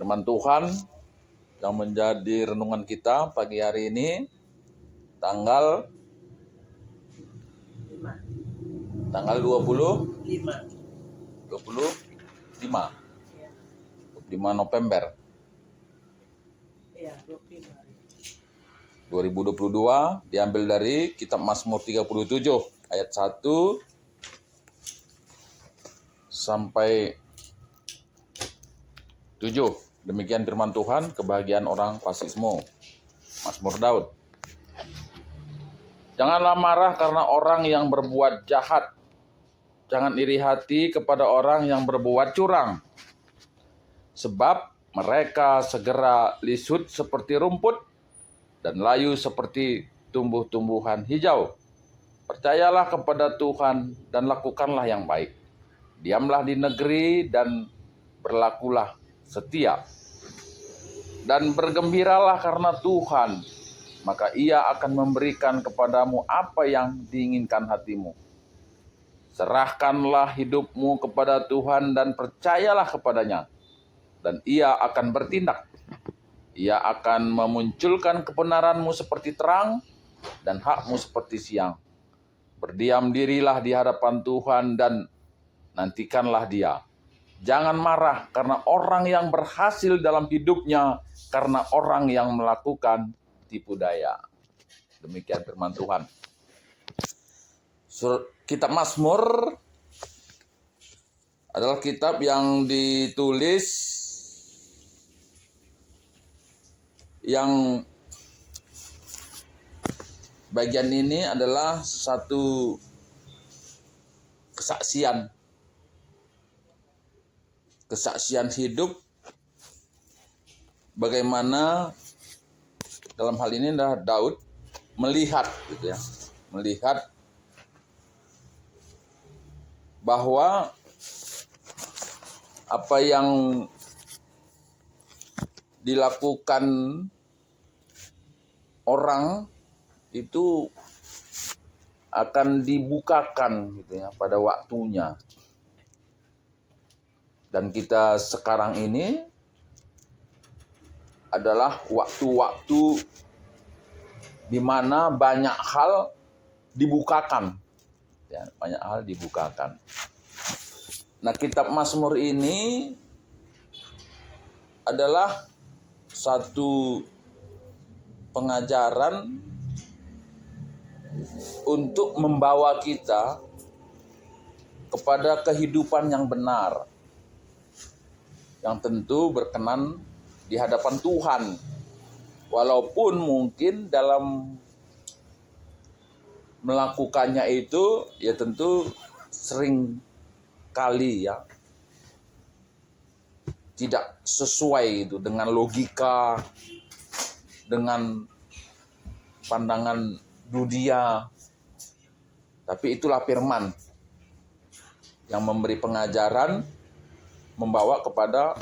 Firman Tuhan yang menjadi renungan kita pagi hari ini tanggal 25 November 2022, diambil dari kitab Mazmur 37 ayat 1 sampai 7. Demikian firman Tuhan, kebahagiaan orang fasisme. Mazmur Daud. Janganlah marah karena orang yang berbuat jahat. Jangan iri hati kepada orang yang berbuat curang. Sebab mereka segera lisut seperti rumput dan layu seperti tumbuh-tumbuhan hijau. Percayalah kepada Tuhan dan lakukanlah yang baik. Diamlah di negeri dan berlakulah setia. Dan bergembiralah karena Tuhan, maka Ia akan memberikan kepadamu apa yang diinginkan hatimu. Serahkanlah hidupmu kepada Tuhan dan percayalah kepadanya, dan Ia akan bertindak. Ia akan memunculkan kebenaranmu seperti terang dan hakmu seperti siang. Berdiam dirilah di hadapan Tuhan dan nantikanlah Dia. Jangan marah karena orang yang berhasil dalam hidupnya, karena orang yang melakukan tipu daya. Demikian firman Tuhan. Kitab Mazmur adalah kitab yang ditulis yang bagian ini adalah satu kesaksian hidup, bagaimana dalam hal ini adalah Daud melihat bahwa apa yang dilakukan orang itu akan dibukakan pada waktunya. Dan kita sekarang ini adalah waktu-waktu di mana banyak hal dibukakan. Nah, kitab Mazmur ini adalah satu pengajaran untuk membawa kita kepada kehidupan yang benar, yang tentu berkenan di hadapan Tuhan. Walaupun mungkin dalam melakukannya itu ya tentu sering kali tidak sesuai dengan logika, dengan pandangan dunia. Tapi itulah firman yang memberi pengajaran, membawa kepada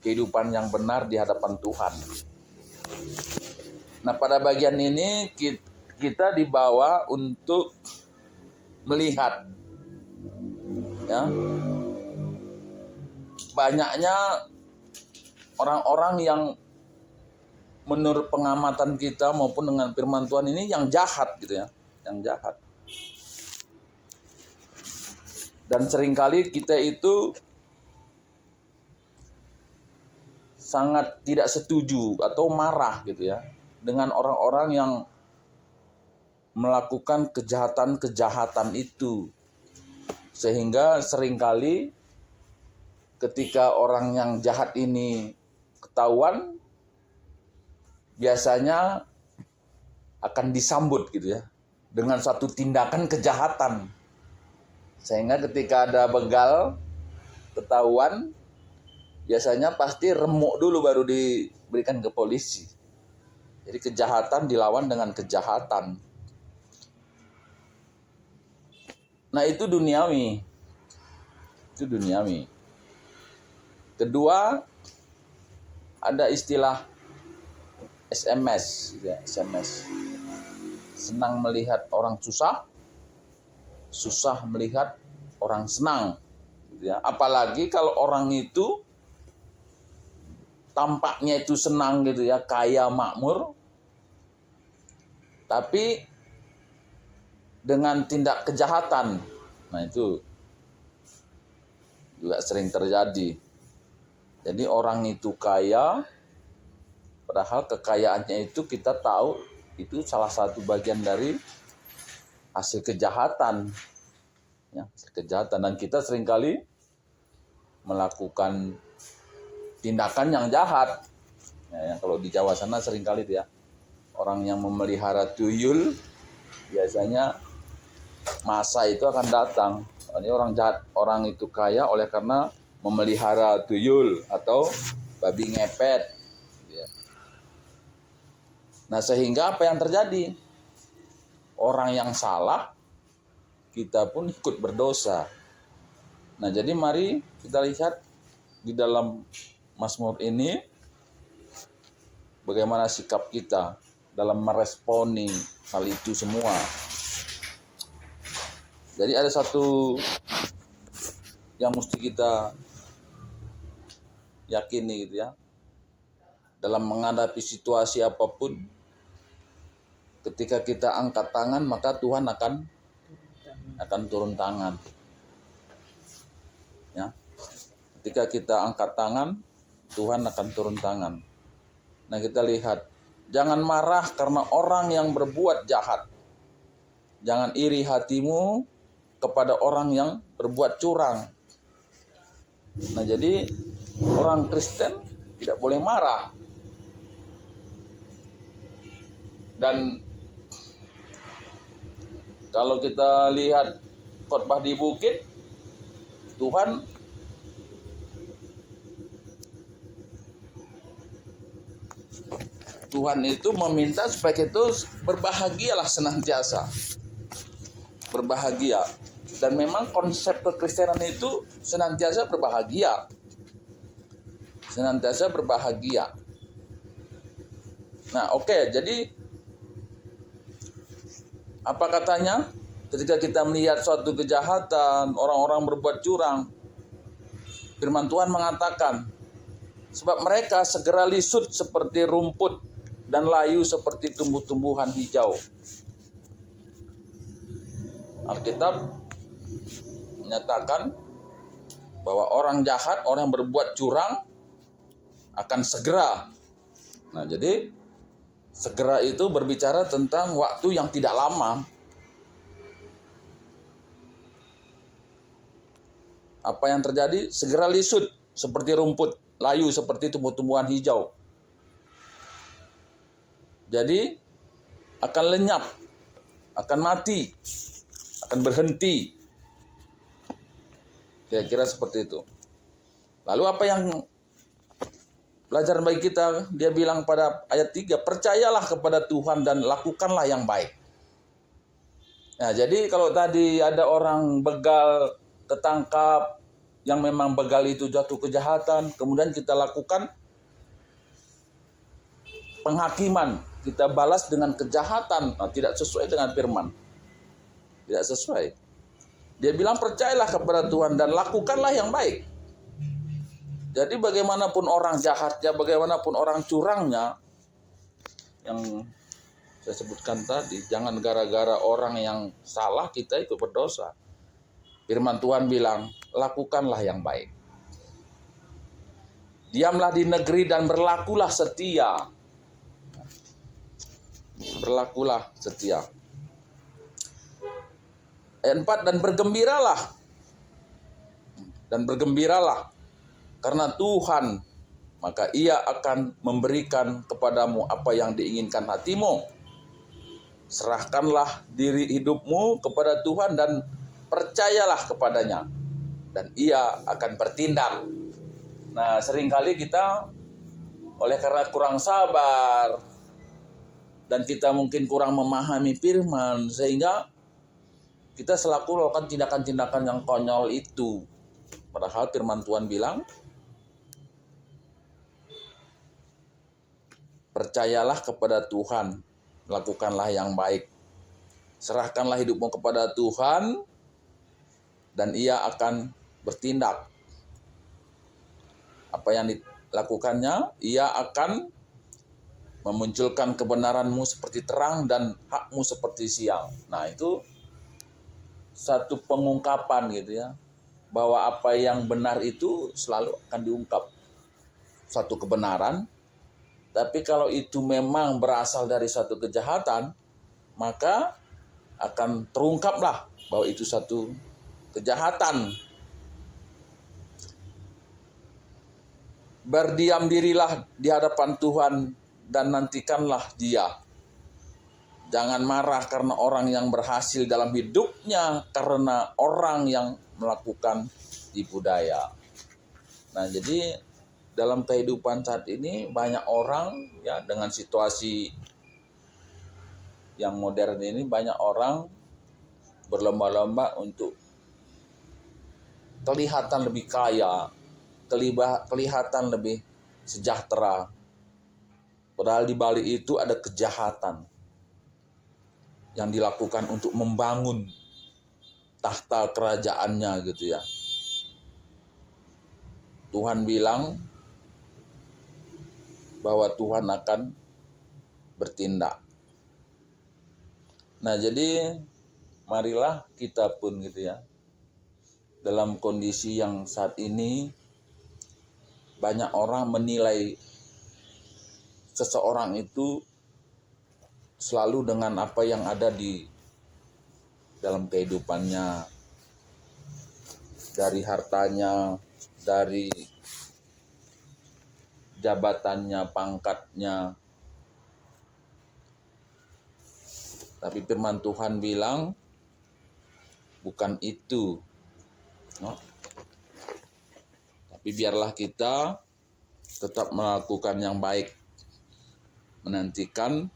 kehidupan yang benar di hadapan Tuhan. Nah, pada bagian ini kita dibawa untuk melihat banyaknya orang-orang yang menurut pengamatan kita maupun dengan firman Tuhan ini yang jahat yang jahat. Dan seringkali kita itu sangat tidak setuju atau marah dengan orang-orang yang melakukan kejahatan-kejahatan itu. Sehingga seringkali ketika orang yang jahat ini ketahuan, biasanya akan disambut dengan satu tindakan kejahatan. Sehingga ketika ada begal ketahuan, biasanya pasti remuk dulu baru diberikan ke polisi. Jadi kejahatan dilawan dengan kejahatan. Nah, itu duniawi. Kedua, ada istilah SMS. Senang melihat orang susah, susah melihat orang senang. Apalagi kalau orang itu tampaknya itu senang gitu ya, kaya, makmur, tapi dengan tindak kejahatan. Nah, itu juga sering terjadi. Jadi orang itu kaya, padahal kekayaannya itu kita tahu itu salah satu bagian dari hasil kejahatan. Ya, hasil kejahatan. Dan kita seringkali melakukan tindakan yang jahat. Ya, kalau di Jawa sana seringkali itu ya, orang yang memelihara tuyul biasanya masa itu akan datang. Ini orang jahat, orang itu kaya oleh karena memelihara tuyul atau babi ngepet. Nah, sehingga apa yang terjadi? Orang yang salah, kita pun ikut berdosa. Nah, jadi mari kita lihat di dalam Mazmur ini bagaimana sikap kita dalam meresponi hal itu semua. Jadi ada satu yang mesti kita yakini gitu ya. Dalam menghadapi situasi apapun, ketika kita angkat tangan, maka Tuhan akan turun tangan. Ya. Ketika kita angkat tangan, Tuhan akan turun tangan. Nah, kita lihat, jangan marah karena orang yang berbuat jahat. Jangan iri hatimu kepada orang yang berbuat curang. Nah, jadi orang Kristen tidak boleh marah. Dan kalau kita lihat khotbah di bukit, Tuhan itu meminta supaya kita berbahagialah senantiasa. Berbahagia. Dan memang konsep kekristenan itu senantiasa berbahagia. Senantiasa berbahagia. Nah, oke, jadi apa katanya? Ketika kita melihat suatu kejahatan, orang-orang berbuat curang, firman Tuhan mengatakan, sebab mereka segera lisut seperti rumput dan layu seperti tumbuh-tumbuhan hijau. Alkitab menyatakan bahwa orang jahat, orang yang berbuat curang akan segera. Nah, jadi segera itu berbicara tentang waktu yang tidak lama. Apa yang terjadi? Segera lisut seperti rumput, layu seperti tumbuh-tumbuhan hijau. Jadi akan lenyap, akan mati, akan berhenti. Kira-kira seperti itu. Lalu apa yang pelajaran bagi kita? Dia bilang pada ayat 3, percayalah kepada Tuhan dan lakukanlah yang baik. Nah, jadi kalau tadi ada orang begal, ketangkap, yang memang begal itu jatuh kejahatan, kemudian kita lakukan penghakiman, kita balas dengan kejahatan, nah, tidak sesuai dengan firman. Tidak sesuai. Dia bilang percayalah kepada Tuhan dan lakukanlah yang baik. Jadi bagaimanapun orang jahatnya, bagaimanapun orang curangnya, yang saya sebutkan tadi, jangan gara-gara orang yang salah kita ikut berdosa. Firman Tuhan bilang, lakukanlah yang baik. Diamlah di negeri dan berlakulah setia. Berlakulah setia. Ayat 4, dan bergembiralah. Dan bergembiralah. Karena Tuhan, maka Ia akan memberikan kepadamu apa yang diinginkan hatimu. Serahkanlah diri hidupmu kepada Tuhan dan percayalah kepadanya. Dan Ia akan bertindak. Nah, seringkali kita oleh karena kurang sabar dan kita mungkin kurang memahami firman, sehingga kita selaku melakukan tindakan-tindakan yang konyol itu. Padahal firman Tuhan bilang, percayalah kepada Tuhan, lakukanlah yang baik. Serahkanlah hidupmu kepada Tuhan, dan Ia akan bertindak. Apa yang lakukannya, ia akan memunculkan kebenaranmu seperti terang dan hakmu seperti siang. Nah, itu satu pengungkapan gitu ya, bahwa apa yang benar itu selalu akan diungkap. Satu kebenaran, tapi kalau itu memang berasal dari satu kejahatan, maka akan terungkaplah bahwa itu satu kejahatan. Berdiam dirilah di hadapan Tuhan dan nantikanlah Dia. Jangan marah karena orang yang berhasil dalam hidupnya, karena orang yang melakukan tipu daya. Nah, jadi dalam kehidupan saat ini banyak orang ya, dengan situasi yang modern ini, banyak orang berlomba-lomba untuk kelihatan lebih kaya, kelihatan lebih sejahtera. Padahal di balik itu ada kejahatan yang dilakukan untuk membangun tahta kerajaannya gitu ya. Tuhan bilang bahwa Tuhan akan bertindak. Nah, jadi marilah kita pun gitu ya, dalam kondisi yang saat ini banyak orang menilai seseorang itu selalu dengan apa yang ada di dalam kehidupannya, dari hartanya, dari jabatannya, pangkatnya. Tapi firman Tuhan bilang bukan itu. No? Tapi biarlah kita tetap melakukan yang baik, menantikan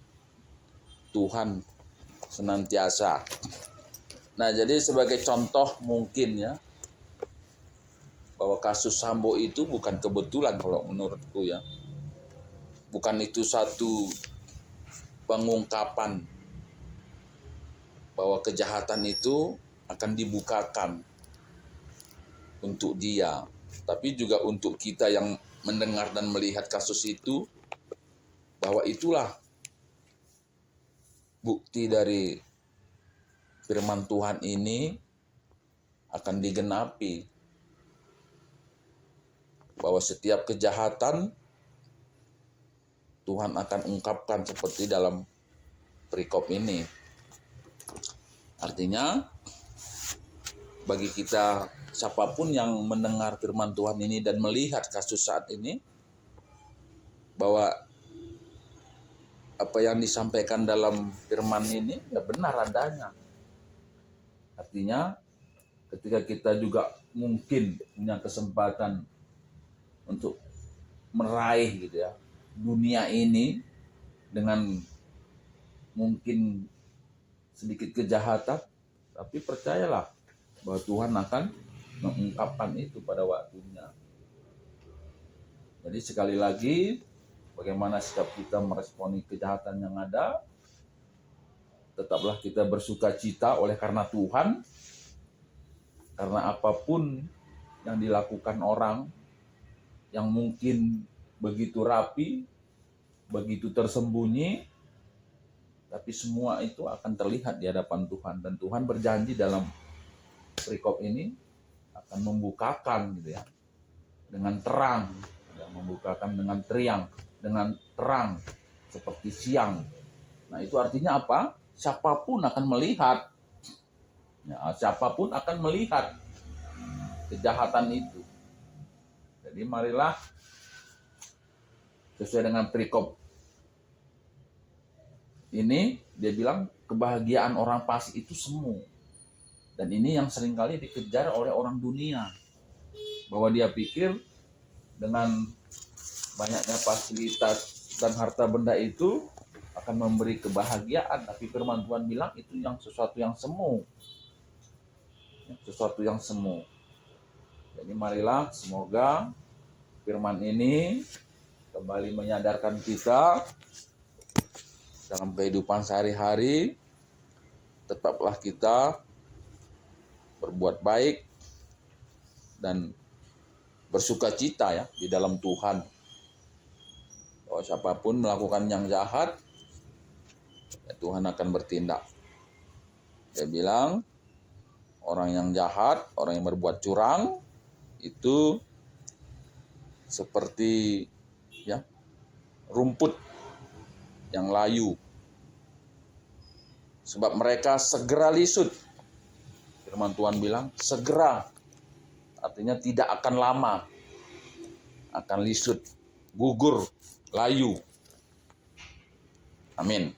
Tuhan senantiasa. Nah, jadi sebagai contoh mungkin ya, bahwa kasus Sambo itu bukan kebetulan kalau menurutku ya. Bukan itu satu pengungkapan bahwa kejahatan itu akan dibukakan untuk dia, tapi juga untuk kita yang mendengar dan melihat kasus itu, bahwa itulah bukti dari firman Tuhan ini akan digenapi, bahwa setiap kejahatan Tuhan akan ungkapkan seperti dalam perikop ini. Artinya bagi kita siapapun yang mendengar firman Tuhan ini dan melihat kasus saat ini, bahwa apa yang disampaikan dalam firman ini ya benar adanya. Artinya ketika kita juga mungkin punya kesempatan untuk meraih gitu ya dunia ini dengan mungkin sedikit kejahatan, tapi percayalah bahwa Tuhan akan mengungkapkan itu pada waktunya. Jadi sekali lagi, bagaimana sikap kita meresponi kejahatan yang ada, tetaplah kita bersuka cita oleh karena Tuhan, karena apapun yang dilakukan orang yang mungkin begitu rapi, begitu tersembunyi, tapi semua itu akan terlihat di hadapan Tuhan. Dan Tuhan berjanji dalam perikop ini akan membukakan gitu ya, dengan terang, ya, membukakan dengan terang seperti siang. Nah, itu artinya apa? Siapapun akan melihat, ya, siapapun akan melihat kejahatan itu. Jadi marilah sesuai dengan perikop ini, dia bilang kebahagiaan orang fasik itu semu. Dan ini yang seringkali dikejar oleh orang dunia. Bahwa dia pikir dengan banyaknya fasilitas dan harta benda itu akan memberi kebahagiaan. Tapi firman Tuhan bilang itu yang sesuatu yang semu. Sesuatu yang semu. Jadi marilah semoga firman ini kembali menyadarkan kita dalam kehidupan sehari-hari, tetaplah kita berbuat baik dan bersuka cita ya di dalam Tuhan. Bahwa siapapun melakukan yang jahat, ya Tuhan akan bertindak. Dia bilang, orang yang jahat, orang yang berbuat curang, itu seperti ya rumput yang layu. Sebab mereka segera lisut. Firman Tuhan bilang, segera. Artinya tidak akan lama. Akan lisut, gugur, layu. Amin.